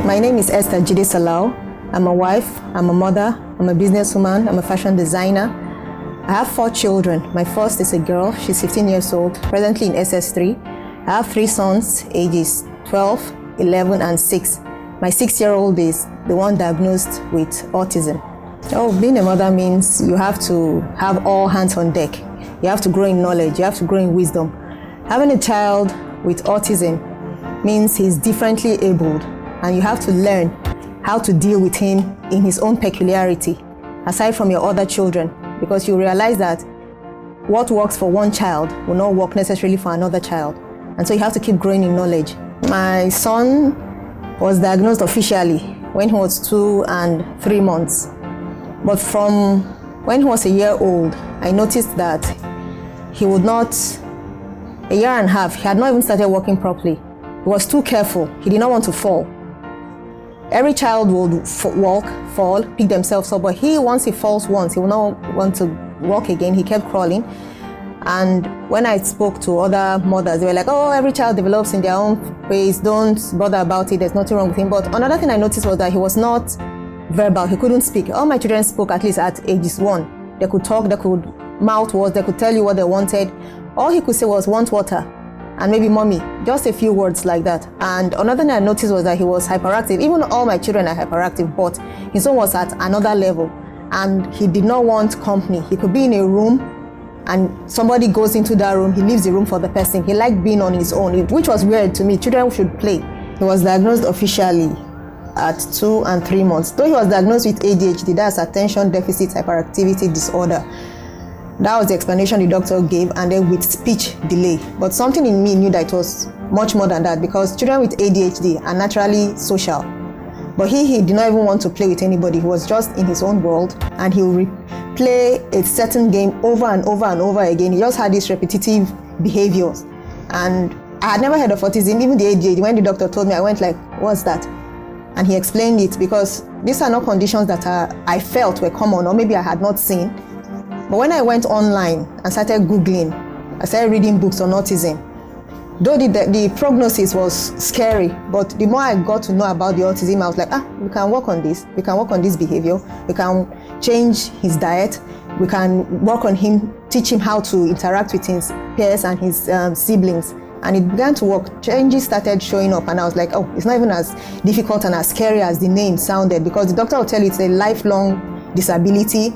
My name is Esther Jide-Salau. I'm a wife, I'm a mother, I'm a businesswoman, I'm a fashion designer. I have 4 children. My first is a girl, she's 15 years old, presently in SS3. I have 3 sons, ages 12, 11, and 6. My 6-year-old is the one diagnosed with autism. Being a mother means you have to have all hands on deck. You have to grow in knowledge, you have to grow in wisdom. Having a child with autism means he's differently abled, and you have to learn how to deal with him in his own peculiarity, aside from your other children, because you realize that what works for one child will not work necessarily for another child. And so you have to keep growing in knowledge. My son was diagnosed officially when he was 2 and 3 months. But from when he was a year old, I noticed that he would not, a year and a half, he had not even started walking properly. He was too careful. He did not want to fall. Every child would walk, fall, pick themselves up, but once he falls once, he will not want to walk again. He kept crawling. And when I spoke to other mothers, they were like, every child develops in their own ways, don't bother about it, there's nothing wrong with him. But another thing I noticed was that he was not verbal, he couldn't speak. All my children spoke at least at ages 1. They could talk, they could mouth words, they could tell you what they wanted. All he could say was, want water, and maybe mommy, just a few words like that. And another thing I noticed was that he was hyperactive. Even all my children are hyperactive, but his own was at another level. And he did not want company. He could be in a room and somebody goes into that room, he leaves the room for the person. He liked being on his own, which was weird to me. Children should play. He was diagnosed officially at 2 and 3 months. Though he was diagnosed with ADHD, that's attention deficit hyperactivity disorder. That was the explanation the doctor gave, and then with speech delay. But something in me knew that it was much more than that, because children with ADHD are naturally social. But he did not even want to play with anybody. He was just in his own world, and he would play a certain game over and over and over again. He just had these repetitive behaviors. And I had never heard of autism, even the ADHD. When the doctor told me, I went like, what's that? And he explained it, because these are not conditions that I felt were common, or maybe I had not seen. But when I went online and started Googling, I started reading books on autism. Though the prognosis was scary, but the more I got to know about the autism, I was like, we can work on this. We can work on this behavior. We can change his diet. We can work on him, teach him how to interact with his peers and his siblings. And it began to work. Changes started showing up, and I was like, it's not even as difficult and as scary as the name sounded, because the doctor will tell you it's a lifelong disability.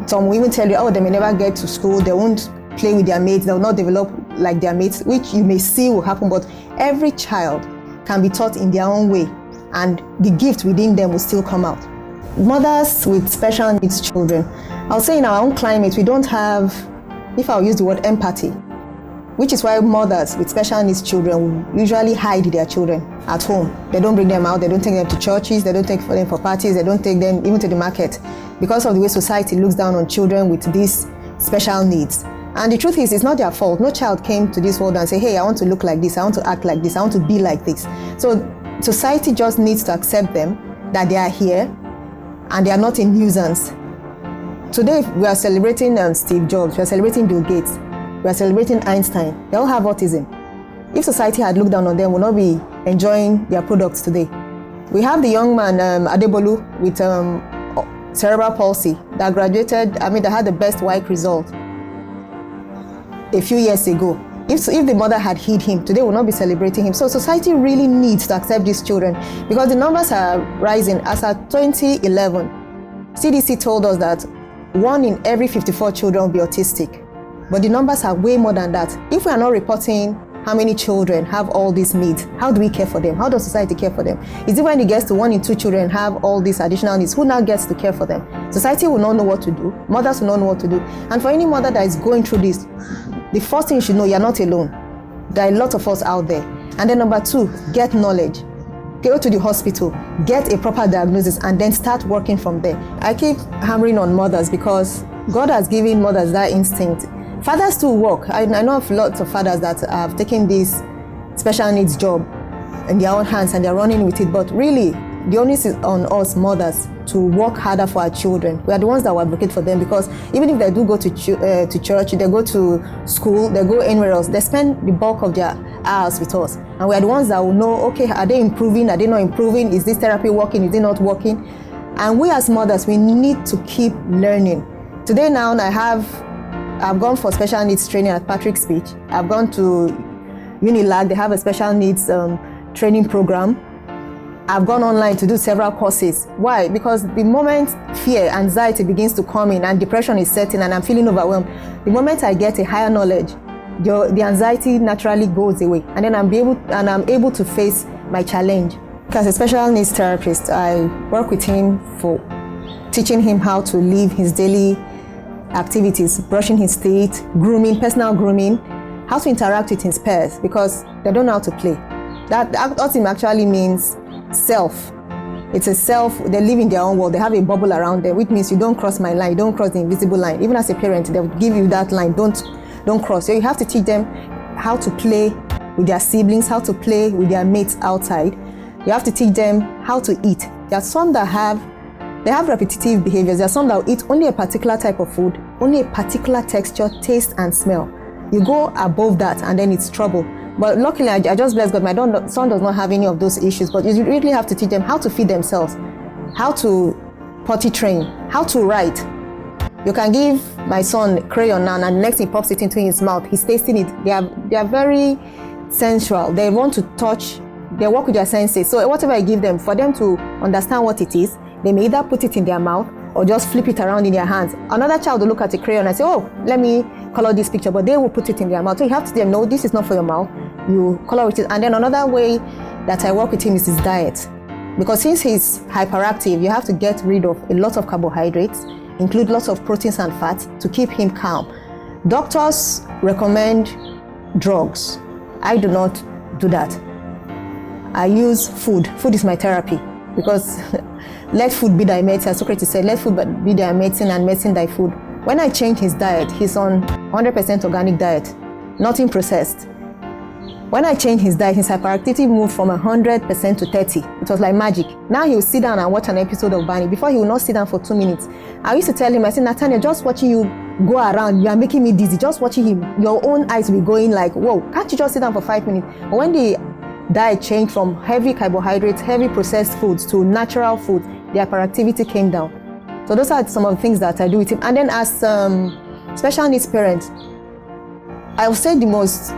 Some will even tell you, they may never get to school, they won't play with their mates, they will not develop like their mates, which you may see will happen, but every child can be taught in their own way, and the gift within them will still come out. Mothers with special needs children, I'll say in our own climate, we don't have, if I'll use the word empathy, which is why mothers with special needs children usually hide their children at home. They don't bring them out, they don't take them to churches, they don't take them for parties, they don't take them even to the market, because of the way society looks down on children with these special needs. And the truth is, it's not their fault. No child came to this world and say, hey, I want to look like this, I want to act like this, I want to be like this. So society just needs to accept them, that they are here and they are not a nuisance. Today we are celebrating Steve Jobs, we are celebrating Bill Gates, we are celebrating Einstein. They all have autism. If society had looked down on them, we would not be enjoying their products today. We have the young man, Adebolu, with cerebral palsy, that graduated, that had the best WAEC result a few years ago. If the mother had hid him, today we will not be celebrating him. So society really needs to accept these children, because the numbers are rising. As at 2011, CDC told us that 1 in every 54 children will be autistic. But the numbers are way more than that. If we are not reporting how many children have all these needs, how do we care for them? How does society care for them? Is it when it gets to 1 in 2 children have all these additional needs, who now gets to care for them? Society will not know what to do. Mothers will not know what to do. And for any mother that is going through this, the first thing you should know, you're not alone. There are a lot of us out there. And then number 2, get knowledge. Go to the hospital, get a proper diagnosis, and then start working from there. I keep hammering on mothers because God has given mothers that instinct. Fathers too work. I know of lots of fathers that have taken this special needs job in their own hands and they're running with it. But really, the onus is on us mothers to work harder for our children. We are the ones that will advocate for them, because even if they do go to church, they go to school, they go anywhere else, they spend the bulk of their hours with us. And we are the ones that will know, okay, are they improving? Are they not improving? Is this therapy working? Is it not working? And we as mothers, we need to keep learning. Today now, I've gone for special needs training at Patrick's Speech. I've gone to Unilag, they have a special needs training program. I've gone online to do several courses. Why? Because the moment fear, anxiety begins to come in and depression is setting and I'm feeling overwhelmed, the moment I get a higher knowledge, the anxiety naturally goes away, and then I'm able to face my challenge. As a special needs therapist, I work with him for teaching him how to live his daily activities, brushing his teeth, grooming, personal grooming, how to interact with his peers, because they don't know how to play. That autism actually means self. It's a self, they live in their own world, they have a bubble around them, which means you don't cross my line, you don't cross the invisible line. Even as a parent, they'll give you that line, don't cross. So you have to teach them how to play with their siblings, how to play with their mates outside. You have to teach them how to eat. There are some that have repetitive behaviors. There are some that will eat only a particular type of food, only a particular texture, taste, and smell. You go above that and then it's trouble. But luckily, I just bless God, my son does not have any of those issues, but you really have to teach them how to feed themselves, how to potty train, how to write. You can give my son crayon now, and next he pops it into his mouth, he's tasting it. They are very sensual. They want to touch, they work with their senses. So whatever I give them, for them to understand what it is, they may either put it in their mouth or just flip it around in their hands. Another child will look at a crayon and say, oh, let me color this picture, but they will put it in their mouth. So you have to tell them, no, this is not for your mouth. You color with it. And then another way that I work with him is his diet. Because since he's hyperactive, you have to get rid of a lot of carbohydrates, include lots of proteins and fats to keep him calm. Doctors recommend drugs. I do not do that. I use food. Food is my therapy, because let food be thy medicine. Socrates said, let food be thy medicine and medicine thy food. When I changed his diet, he's on 100% organic diet, nothing processed. When I changed his diet, his hyperactivity moved from 100% to 30. It was like magic. Now he will sit down and watch an episode of Barney. Before, he will not sit down for 2 minutes. I used to tell him, I said, Nathaniel, just watching you go around, you are making me dizzy. Just watching him, your own eyes will be going like, whoa, can't you just sit down for 5 minutes? But when the diet changed from heavy carbohydrates, heavy processed foods to natural foods, the hyperactivity came down. So those are some of the things that I do with him. And then as special needs parents, I would say the most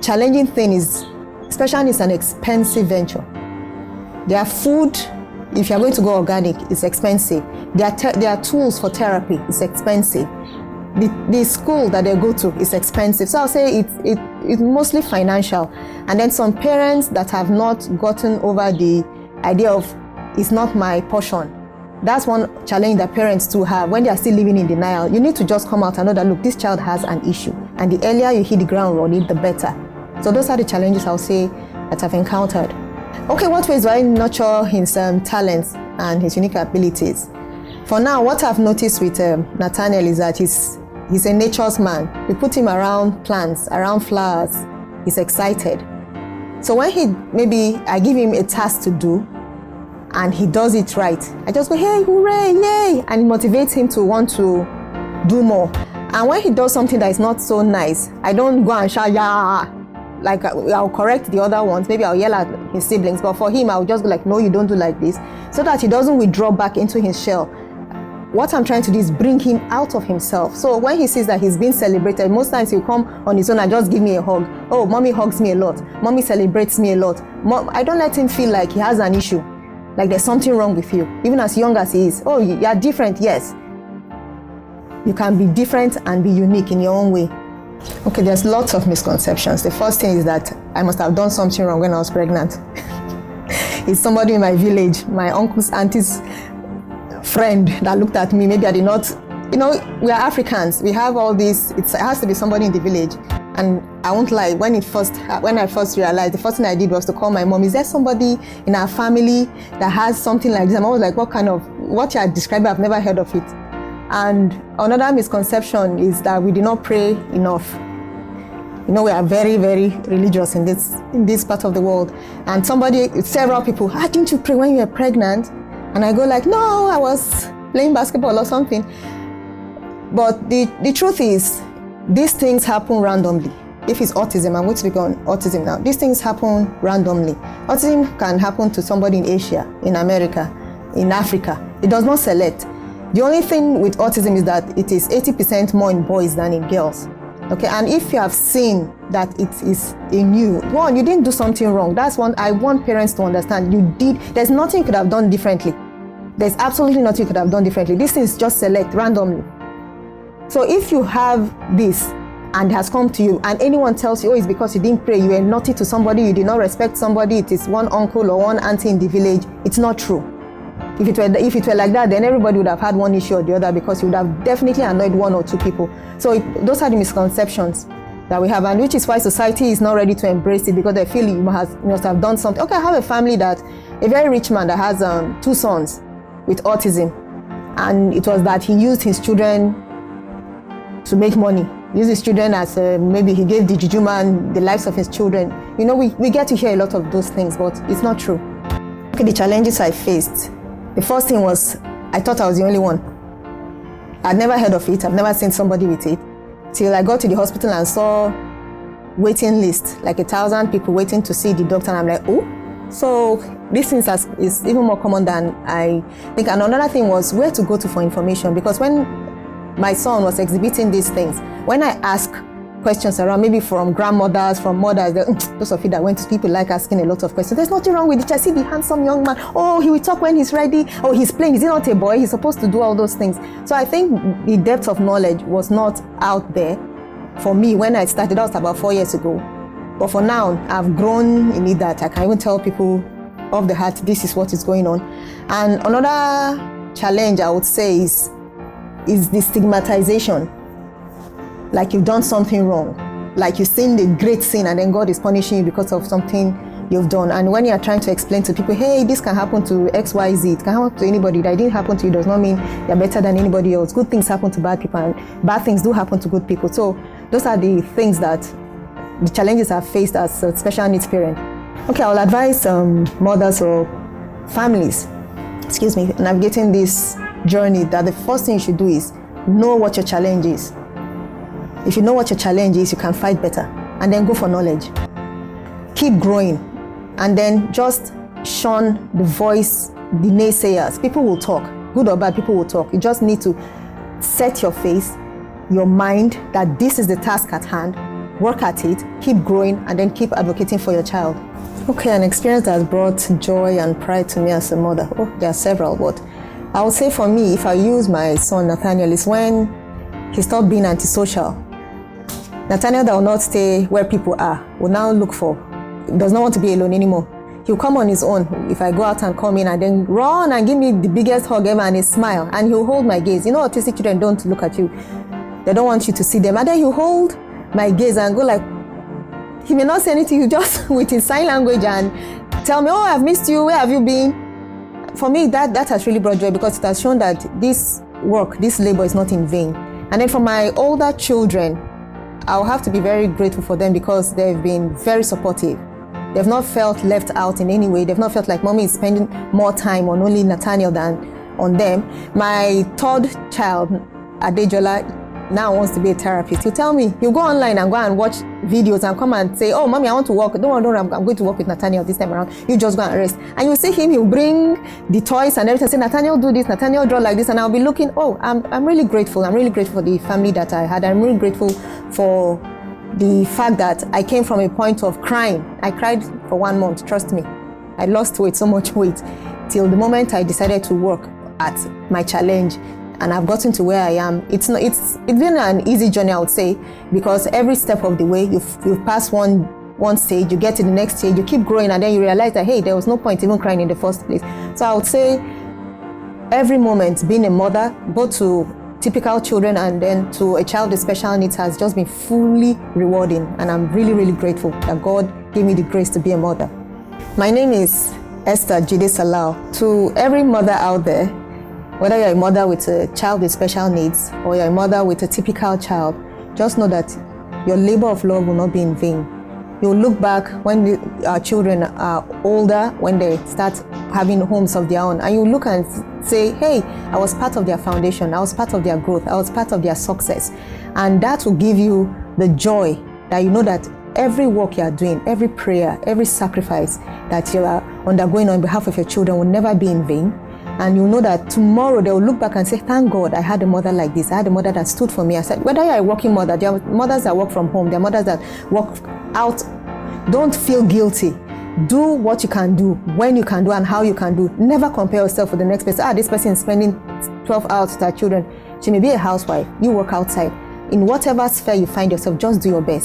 challenging thing is special needs is an expensive venture. Their food, if you're going to go organic, is expensive. Their tools for therapy is expensive. The school that they go to is expensive. So I'll say it's mostly financial. And then some parents that have not gotten over the idea of it's not my portion. That's one challenge that parents too have when they are still living in denial. You need to just come out and know that, look, this child has an issue. And the earlier you hit the ground running, the better. So those are the challenges I'll say that I've encountered. Okay, what ways do I nurture his talents and his unique abilities? For now, what I've noticed with Nathaniel is that he's a nature's man. We put him around plants, around flowers. He's excited. So when maybe I give him a task to do and he does it right, I just go, hey, hooray, yay! And it motivates him to want to do more. And when he does something that is not so nice, I don't go and shout, yeah, like I'll correct the other ones. Maybe I'll yell at his siblings, but for him, I'll just go like, no, you don't do like this, so that he doesn't withdraw back into his shell. What I'm trying to do is bring him out of himself. So when he sees that he's being celebrated, most times he'll come on his own and just give me a hug. Oh, mommy hugs me a lot. Mommy celebrates me a lot. I don't let him feel like he has an issue, like there's something wrong with you, even as young as he is. Oh, you're different, yes. You can be different and be unique in your own way. Okay, there's lots of misconceptions. The first thing is that I must have done something wrong when I was pregnant. It's somebody in my village, my uncle's auntie's friend that looked at me. Maybe I did not, we are Africans. We have all this, it has to be somebody in the village. And I won't lie, when I first realized, the first thing I did was to call my mom. Is there somebody in our family that has something like this? And I was like, what you are describing, I've never heard of it. And another misconception is that we do not pray enough. We are very, very religious in this part of the world. And several people, didn't you pray when you were pregnant? And I go like, no, I was playing basketball or something. But the truth is, these things happen randomly. if it's autism, I'm going to speak on autism now. These things happen randomly. Autism can happen to somebody in Asia, in America, in Africa. It does not select. The only thing with autism is that it is 80% more in boys than in girls. Okay, and if you have seen that it is in you, one, you didn't do something wrong. That's one I want parents to understand. You did, there's nothing you could have done differently. There's absolutely nothing you could have done differently. This thing is just select randomly. So if you have this and has come to you and anyone tells you, oh, it's because you didn't pray, you were naughty to somebody, you did not respect somebody, it is one uncle or one auntie in the village, it's not true. If it were like that, then everybody would have had one issue or the other, because you would have definitely annoyed one or two people. So those are the misconceptions that we have, and which is why society is not ready to embrace it, because they feel you must have done something. Okay, I have a family that, a very rich man that has 2 sons with autism, and it was that he used his children to make money. He used his children as maybe he gave the juju man the lives of his children. You know, we get to hear a lot of those things, but it's not true. Okay, the challenges I faced. The first thing was, I thought I was the only one. I'd never heard of it. I've never seen somebody with it. Till I got to the hospital and saw waiting list, like 1,000 people waiting to see the doctor. And I'm like, oh, so this thing is even more common than I think. And another thing was where to go to for information, because when my son was exhibiting these things, when I asked questions around, maybe from grandmothers, from mothers, those of you that went to people like asking a lot of questions. There's nothing wrong with it. I see the handsome young man. Oh, he will talk when he's ready. Oh, he's playing. Is he not a boy? He's supposed to do all those things. So I think the depth of knowledge was not out there for me when I started. That was about 4 years ago. But for now, I've grown in it that I can even tell people off the heart, this is what is going on. And another challenge I would say is the stigmatization. Like you've done something wrong, like you've sinned a great sin and then God is punishing you because of something you've done. And when you're trying to explain to people, hey, this can happen to XYZ, it can happen to anybody, that it didn't happen to you does not mean you're better than anybody else. Good things happen to bad people and bad things do happen to good people. So those are the things that the challenges I've faced as a special needs parent. Okay, I'll advise mothers or families, navigating this journey, that the first thing you should do is know what your challenge is. If you know what your challenge is, you can fight better, and then go for knowledge. Keep growing, and then just shun the voice, the naysayers. People will talk, good or bad, people will talk. You just need to set your face, your mind, that this is the task at hand, work at it, keep growing, and then keep advocating for your child. Okay, an experience that has brought joy and pride to me as a mother. Oh, there are several, but I would say for me, if I use my son Nathaniel, is when he stopped being antisocial. Nathaniel that will not stay where people are, will now look for, does not want to be alone anymore. He'll come on his own. If I go out and come in and then run and give me the biggest hug ever and a smile, and he'll hold my gaze. You know, autistic children don't look at you. They don't want you to see them. And then he'll hold my gaze and go like, he may not say anything, he'll just with his sign language and tell me, oh, I've missed you, where have you been? For me, that has really brought joy, because it has shown that this work, this labor is not in vain. And then for my older children, I'll have to be very grateful for them, because they've been very supportive. They've not felt left out in any way. They've not felt like mommy is spending more time on only Nathaniel than on them. My third child, Adejola, now wants to be a therapist. He'll tell me, he'll go online and go and watch videos and come and say, oh, mommy, I want to work. Don't worry, I'm going to work with Nathaniel this time around. You just go and rest. And you'll see him, he'll bring the toys and everything, say, Nathaniel, do this, Nathaniel, draw like this. And I'll be looking, oh, I'm really grateful. I'm really grateful for the family that I had. I'm really grateful for the fact that I came from a point of crying. I cried for 1 month, trust me. I lost weight, so much weight, till the moment I decided to work at my challenge. And I've gotten to where I am. It's been an easy journey, I would say, because every step of the way, you've passed one stage, you get to the next stage, you keep growing, and then you realize that, hey, there was no point even crying in the first place. So I would say every moment being a mother, both to typical children and then to a child with special needs, has just been fully rewarding. And I'm really, really grateful that God gave me the grace to be a mother. My name is Esther Jide-Salau. To every mother out there, whether you're a mother with a child with special needs or you're a mother with a typical child, just know that your labor of love will not be in vain. You'll look back when our children are older, when they start having homes of their own, and you look and say, hey, I was part of their foundation, I was part of their growth, I was part of their success. And that will give you the joy that you know that every work you are doing, every prayer, every sacrifice that you are undergoing on behalf of your children will never be in vain. And you know that tomorrow they will look back and say, thank God I had a mother like this. I had a mother that stood for me. I said, whether you're a working mother, there are mothers that work from home, there are mothers that work out. Don't feel guilty. Do what you can do, when you can do, and how you can do. Never compare yourself with the next person. This person is spending 12 hours with her children. She may be a housewife. You work outside. In whatever sphere you find yourself, just do your best.